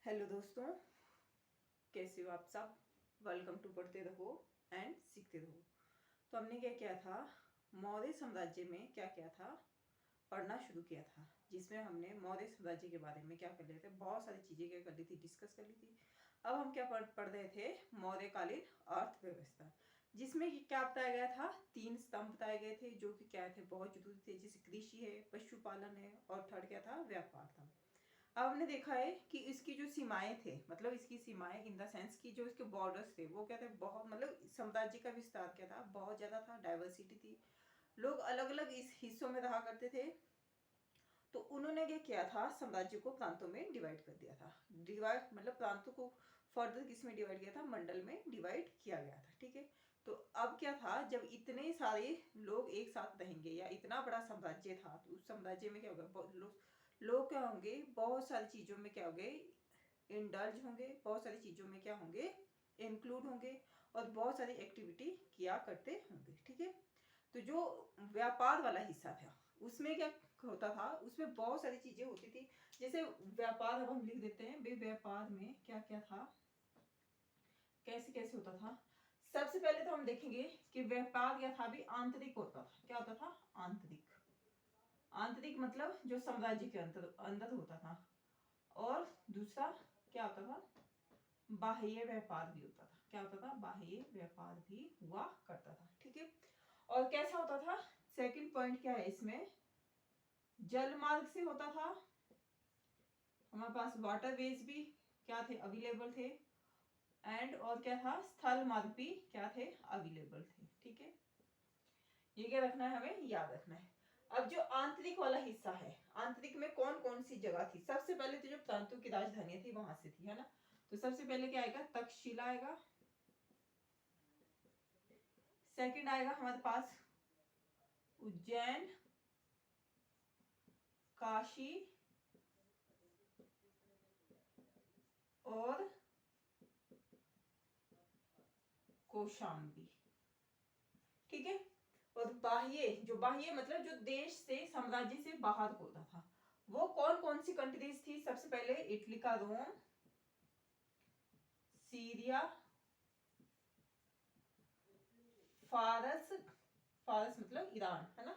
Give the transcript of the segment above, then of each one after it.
Hello दोस्तों, कैसे हो आप सब। वेलकम टू पढ़ते रहो एंड सीखते रहो। तो हमने क्या किया था, मौर्य साम्राज्य में क्या किया था, पढ़ना शुरू किया था, जिसमें हमने मौर्य साम्राज्य के बारे में क्या कर लिए थे, बहुत सारी चीज़ें क्या कर ली थी, डिस्कस कर ली थी। अब हम क्या पढ़ रहे थे, मौर्यकालीन अर्थव्यवस्था, जिसमें कि क्या बताया गया था, 3 स्तंभ बताए गए थे जो कि क्या थे, बहुत जरूरी थे, जैसे कृषि है, पशुपालन है और थर्ड क्या था, व्यापार था। अब हमने देखा है कि इसकी जो सीमाएं थे, मतलब इसकी सीमाएं इन द सेंस की जो इसके बॉर्डर्स थे वो क्या थे, बहुत मतलब साम्राज्य का विस्तार क्या था, बहुत ज्यादा था, डाइवर्सिटी थी, लोग अलग अलग इस हिस्सों में रहा करते थे। तो उन्होंने क्या किया था, साम्राज्य को प्रांतों में डिवाइड कर दिया था। डिवाइड मतलब प्रांतों को फर्दर किस में डिवाइड किया था, मंडल में डिवाइड किया गया था। ठीक है। तो अब क्या था, जब इतने सारे लोग एक साथ रहेंगे या इतना बड़ा साम्राज्य था, तो उस साम्राज्य में क्या होगा, लोग क्या होंगे, बहुत सारी चीजों में क्या होंगे, इंडल्ज होंगे, बहुत सारी चीजों में क्या होंगे, इंक्लूड होंगे, और बहुत सारी एक्टिविटी किया करते होंगे। ठीक है। तो जो व्यापार वाला हिस्सा था उसमें क्या होता था, उसमें बहुत सारी चीजें होती थी। जैसे व्यापार, अब हम लिख देते हैं भाई, व्यापार में क्या क्या था, कैसे कैसे होता था। सबसे पहले तो हम देखेंगे कि व्यापार क्या था, भी आंतरिक होता था। क्या होता था, आंतरिक। आंतरिक मतलब जो साम्राज्य के अंदर अंदर होता था। और दूसरा क्या होता था, बाह्य व्यापार भी होता था। क्या होता था, बाह्य व्यापार भी हुआ करता था। ठीक है। और कैसा होता था, सेकंड पॉइंट क्या है इसमें, जल मार्ग से होता था, हमारे पास वाटर वेज भी क्या थे, अवेलेबल थे। एंड और क्या था, स्थल मार्ग भी क्या थे, अवेलेबल थे। ठीक है। ये क्या रखना है, हमें याद रखना है। अब जो आंतरिक वाला हिस्सा है, आंतरिक में कौन कौन सी जगह थी, सबसे पहले तो जो प्रांतों की राजधानी थी वहां से थी, है ना। तो सबसे पहले क्या आएगा, तक्षशिला आएगा। सेकंड आएगा हमारे पास उज्जैन, काशी और कौशाम्बी। ठीक है। और बाह्य, जो बाह्य मतलब जो देश से, साम्राज्य से बाहर होता था, वो कौन कौन सी कंट्रीज थी, सबसे पहले इटली का रोम, सीरिया, फारस, फारस मतलब ईरान, है ना।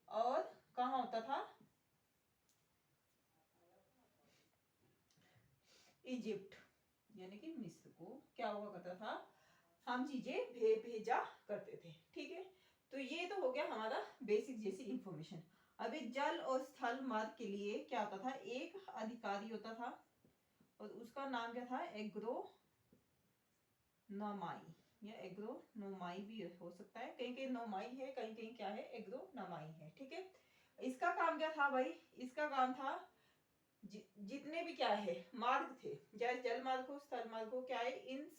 और कहाँ होता था, इजिप्ट, यानी कि मिस्र को क्या हुआ करता था, हम चीजें भेजा करते थे। ठीक है। तो ये तो हो गया हमारा बेसिक जैसी इंफॉर्मेशन। अभी जल और स्थल मार्ग के लिए क्या होता था, एक अधिकारी होता था और उसका नाम क्या था, एग्रोनोमाई या एग्रोनोमाई भी हो सकता है, कहीं कहीं नोमाई है, कहीं कहीं क्या है, एग्रोनोमाई है। ठीक है। इसका काम क्या था भाई, इसका काम था जितने भी क्या है मार्ग थे, चाहे जल मार्ग हो, स्थल मार्ग हो, क्या है, इन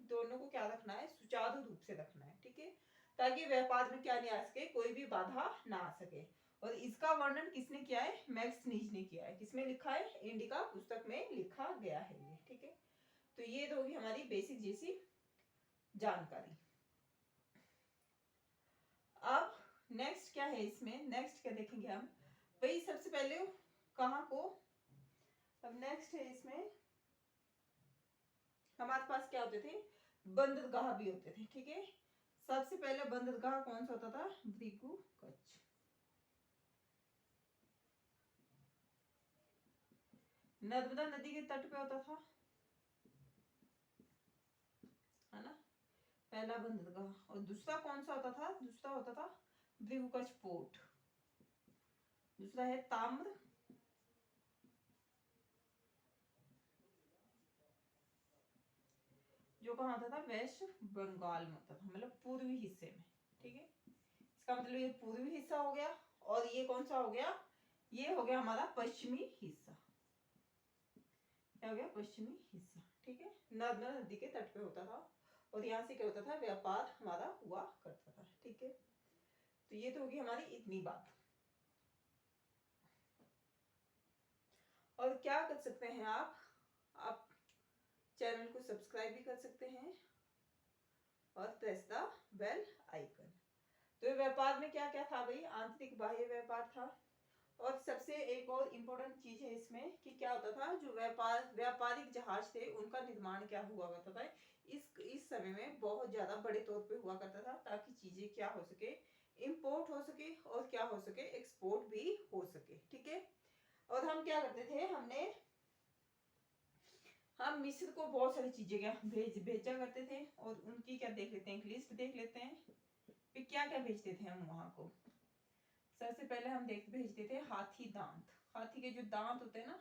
दोनों को क्या रखना है, सुचारू रूप से रखना है। ठीक है। ताकि व्यापार में क्या नहीं आ सके, कोई भी बाधा ना आ सके। और इसका वर्णन किसने किया है, मैक्स नीज ने किया है। किसमें लिखा है, इंडिका पुस्तक में लिखा गया है ये। ठीक है। तो ये तो होगी हमारी बेसिक जैसी जानकारी। अब नेक्स्ट क्या है इसमें, नेक्स्ट क्या देखेंगे हम भाई, सबसे पहले कहाँ को, अब नेक्स्ट है इसमें हमारे पास क्या होते थे, बंदरगाह भी होते थे। ठीक है। सबसे पहले बंदरगाह कौन सा होता था, भृगु कच्छ। नर्मदा नदी के तट पे होता था, है ना, पहला बंदरगाह। और दूसरा कौन सा होता था, दूसरा होता था भृगु कच्छ पोर्ट। दूसरा है ताम्र, जो कहाँ होता था, वेस्ट बंगाल में होता था, मतलब पूर्वी हिस्से में। ठीक है। इसका मतलब ये पूर्वी हिस्सा हो गया, और ये कौन सा हो गया, ये हो गया हमारा पश्चिमी हिस्सा। क्या हो गया, पश्चिमी हिस्सा। ठीक है। नर्मदा नदी के तट पे होता था, और यहाँ से क्या होता था, व्यापार हमारा हुआ करता था। ठीक है। तो ये तो होगी हमारी इतनी बात। और क्या कर सकते हैं आप चैनल को सब्सक्राइब भी कर सकते हैं और प्रेस द बेल आइकन। तो व्यापार में क्या क्या था भाई, आंतरिक बाह्य व्यापार था। और सबसे एक और इम्पोर्टेंट चीज है इसमें कि क्या होता था, जो व्यापारिक जहाज थे उनका निर्माण क्या हुआ करता था इस समय में बहुत ज्यादा बड़े तौर पे हुआ करता था, ताकि चीजें क्या हो सके, इंपोर्ट हो सके और क्या हो सके, एक्सपोर्ट भी हो सके। ठीक है, और हम क्या करते थे, हम मिस्र को बहुत सारी चीजें क्या भेजा करते थे, और उनकी क्या देख लेते हैं, एक लिस्ट देख लेते हैं कि क्या क्या भेजते थे हम वहां को। सबसे पहले हम भेजते थे हाथी दांत, हाथी के जो दांत होते हैं ना,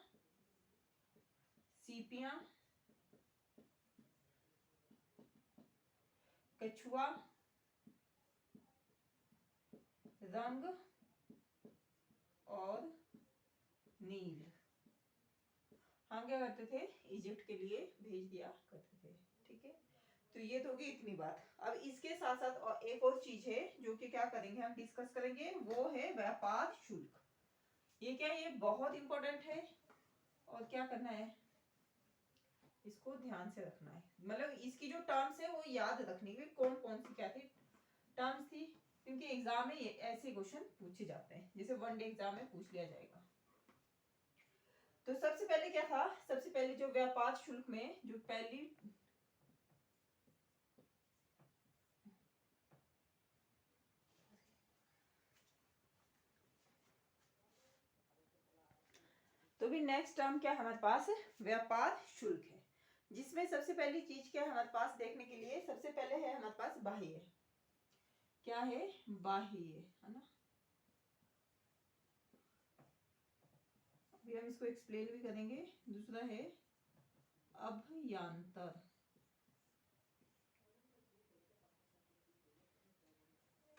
सीपियां, कछुआ, रंग और नील, हम क्या करते थे, इजिप्ट के लिए भेज दिया करते थे। ठीक है, तो ये तो होगी इतनी बात। अब इसके साथ साथ और एक और चीज है जो कि क्या करेंगे, हम डिस्कस करेंगे, वो है व्यापार शुल्क। ये क्या है, ये बहुत इंपॉर्टेंट है, और क्या करना है, इसको ध्यान से रखना है। मतलब इसकी जो टर्म्स है वो याद रखनी है, कौन कौन सी क्या थी टर्म्स थी, क्योंकि एग्जाम में ये ऐसे क्वेश्चन पूछे जाते हैं, जैसे वन डे एग्जाम में पूछ लिया जाएगा। तो सबसे पहले क्या था, सबसे पहले जो व्यापार शुल्क में जो पहली तो भी नेक्स्ट टर्म क्या है हमारे पास, व्यापार शुल्क है, जिसमें सबसे पहली चीज क्या है हमारे पास देखने के लिए, सबसे पहले है हमारे पास बाह्य, क्या है, बाह्य, है ना। अभी हम इसको एक्सप्लेन भी करेंगे। दूसरा है अभ्यंतर,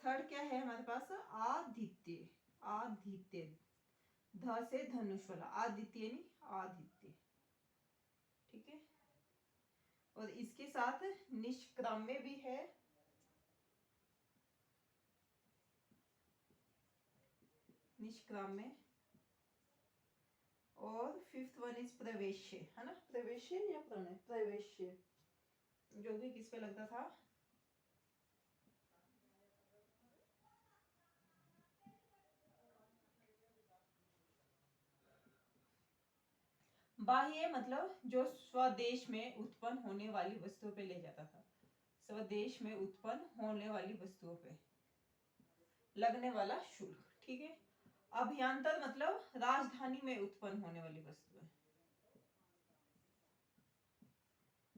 थर्ड क्या है हमारे पास, आदित्य, आदित्य, ध से धनुष वाला, आदित्य नहीं आदित्य। ठीक है, और इसके साथ निष्क्रम्य भी है, निष्क्रम्य, और फिफ्थ वन इज प्रवेश्य, है ना, प्रवेश्य या प्रवेश्य, जो भी किस पे लगता था। बाह्य मतलब जो स्वदेश में उत्पन्न होने वाली वस्तुओं पे ले जाता था, स्वदेश में उत्पन्न होने वाली वस्तुओं पे लगने वाला शुल्क। ठीक है, अभ्यंतर मतलब राजधानी में उत्पन्न होने वाली वस्तुएं,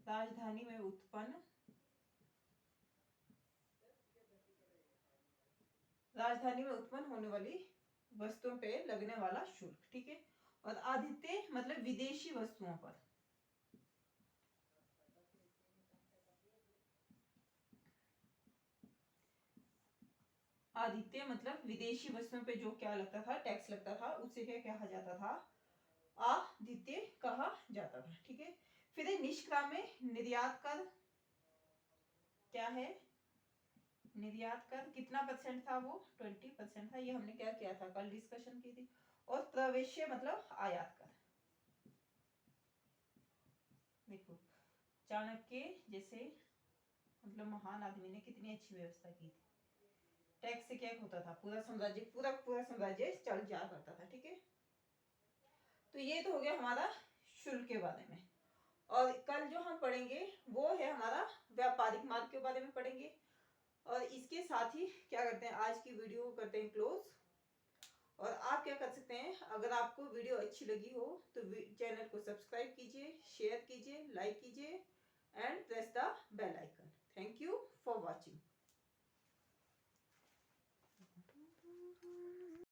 राजधानी में उत्पन्न, राजधानी में उत्पन्न होने वाली वस्तुओं पे लगने वाला शुल्क। ठीक है, और आदित्य मतलब विदेशी वस्तुओं पर, आदित्य मतलब विदेशी वस्तुओं पे जो क्या लगता था, टैक्स लगता था, उसे क्या कहा जाता था, आदित्य कहा जाता था। ठीक है, फिर निष्क्राम्य, निर्यात कर, क्या है, निर्यात कर कितना परसेंट था, वो 20% था, ये हमने क्या किया था, कल डिस्कशन की थी। और प्रवेश्य मतलब आयात कर, देखो चाणक्य जैसे मतलब महान आदमी ने कितनी अच्छी व्यवस्था की थी, टैक्स से क्या होता था, पूरा साम्राज्य, पूरा पूरा साम्राज्य चल जा करता था। ठीक है, तो ये तो हो गया हमारा शुल्क के बारे में। और कल जो हम पढ़ेंगे वो है हमारा व्यापारिक मार्ग के बारे में पढ़ेंगे। और इसके साथ ही क्या करते हैं, आज की वीडियो को करते हैं क्लोज। और आप क्या कर सकते हैं, अगर आपको वीडियो अच्छी लगी हो तो चैनल को सब्सक्राइब कीजिए, शेयर कीजिए, लाइक कीजिए and press the bell icon. Thank you for watching.